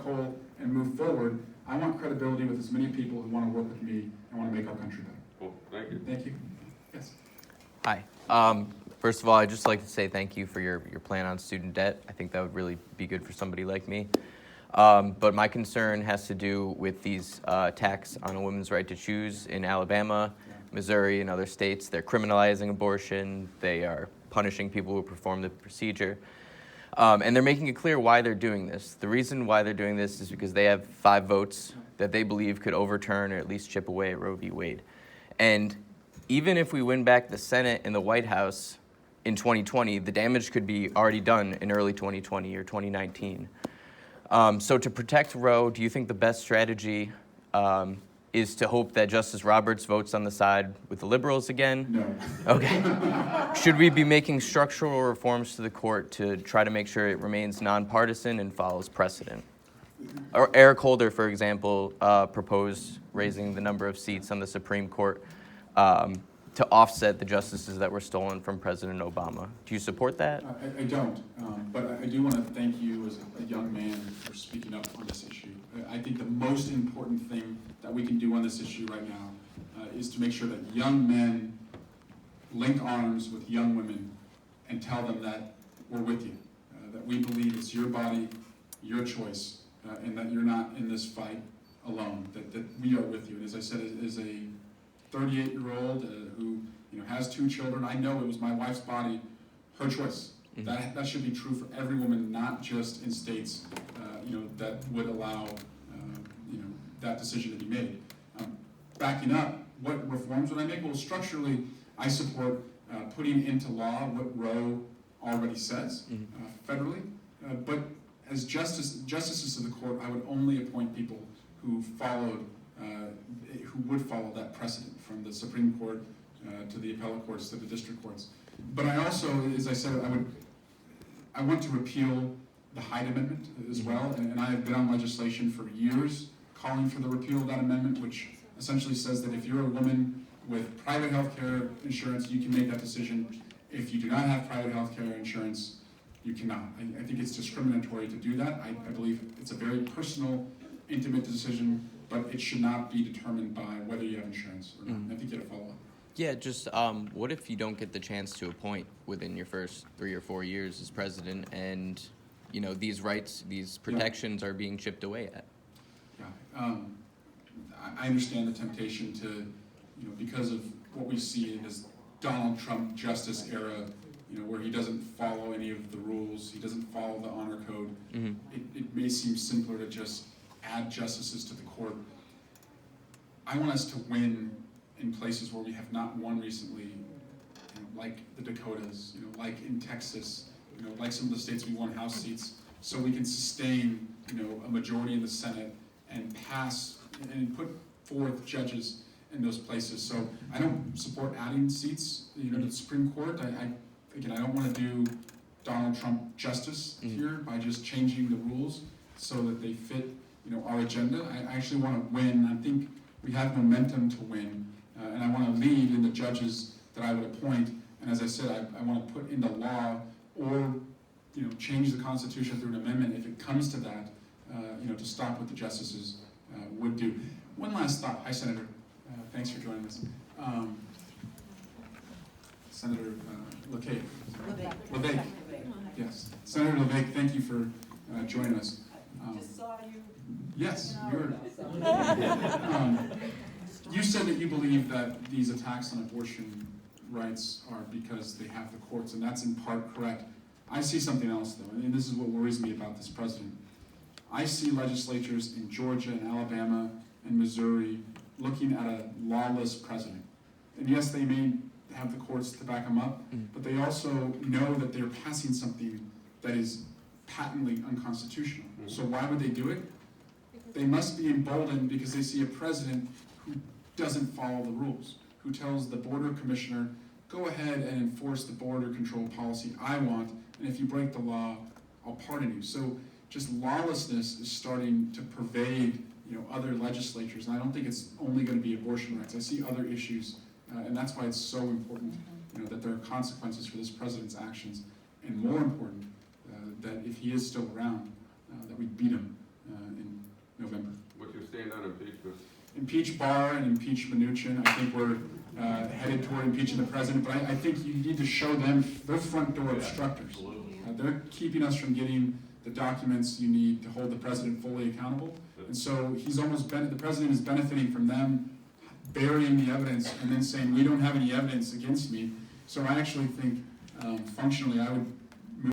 coal and move forward. I want credibility with as many people who want to work with me and want to make our country better. Cool. Thank you. Thank you. Yes. Hi. First of all, I'd just like to say thank you for your plan on student debt. I think that would really be good for somebody like me. But my concern has to do with these attacks on a woman's right to choose in Alabama, Missouri, and other states. They're criminalizing abortion. They are punishing people who perform the procedure. And they're making it clear why they're doing this. The reason why they're doing this is because they have 5 votes that they believe could overturn or at least chip away at Roe v. Wade. And even if we win back the Senate and the White House in 2020, the damage could be already done in early 2020 or 2019. So to protect Roe, do you think the best strategy is to hope that Justice Roberts votes on the side with the liberals again? No. Okay. Should we be making structural reforms to the court to try to make sure it remains nonpartisan and follows precedent? Or Eric Holder, for example, proposed raising the number of seats on the Supreme Court to offset the justices that were stolen from President Obama. Do you support that? I don't, but I do want to thank you as a young man for speaking up on this issue. I think the most important thing that we can do on this issue right now is to make sure that young men link arms with young women and tell them that we're with you, that we believe it's your body, your choice, and that you're not in this fight alone, that we are with you. And as I said, as a 38-year-old who has 2 children, I know it was my wife's body, her choice. Mm-hmm. That should be true for every woman, not just in states that would allow that decision to be made. Backing up, what reforms would I make? Well, structurally, I support putting into law what Roe already says federally. But as justices of the court, I would only appoint people who would follow that precedent from the Supreme Court to the appellate courts to the district courts. But I also, as I said, I want to repeal the Hyde Amendment as well, and I have been on legislation for years calling for the repeal of that amendment, which essentially says that if you're a woman with private health care insurance, you can make that decision. If you do not have private health care insurance, you cannot. I think it's discriminatory to do that. I believe it's a very personal, intimate decision, but it should not be determined by whether you have insurance or not. I think you have to follow up. Yeah, just what if you don't get the chance to appoint within your first 3 or 4 years as president, and these rights, these protections are being chipped away at? Yeah, I understand the temptation to, because of what we see as Donald Trump justice era, where he doesn't follow any of the rules, he doesn't follow the honor code. Mm-hmm. It may seem simpler to just add justices to the court. I want us to win in places where we have not won recently, like the Dakotas, like in Texas, like some of the states we won House seats, so we can sustain, a majority in the Senate and pass and put forth judges in those places. So I don't support adding seats, to the Supreme Court. I don't want to do Donald Trump justice here by just changing the rules so that they fit, our agenda. I actually want to win. I think we have momentum to win, and I want to lead in the judges that I would appoint. And as I said, I want to put into law or, change the Constitution through an amendment if it comes to that, to stop what the justices would do. One last thought. Hi, Senator. Thanks for joining us. Senator LeVake. Yes. Senator LeVake, thank you for joining us. Just saw you. Yes, you said that you believe that these attacks on abortion rights are because they have the courts, and that's in part correct. I see something else, though, and this is what worries me about this president. I see legislatures in Georgia and Alabama and Missouri looking at a lawless president. And yes, they may have the courts to back them up, but they also know that they're passing something that is patently unconstitutional. So why would they do it? They must be emboldened because they see a president who doesn't follow the rules, who tells the border commissioner, go ahead and enforce the border control policy I want, and if you break the law, I'll pardon you. So just lawlessness is starting to pervade, other legislatures, and I don't think it's only going to be abortion rights. I see other issues, and that's why it's so important, that there are consequences for this president's actions, and more important, that if he is still around, that we beat him impeach Barr and impeach Mnuchin. I think we're headed toward impeaching the president, but I think you need to show them they're front door obstructors. They're keeping us from getting the documents you need to hold the president fully accountable. And so the president is benefiting from them burying the evidence and then saying, we don't have any evidence against me. So I actually think functionally I would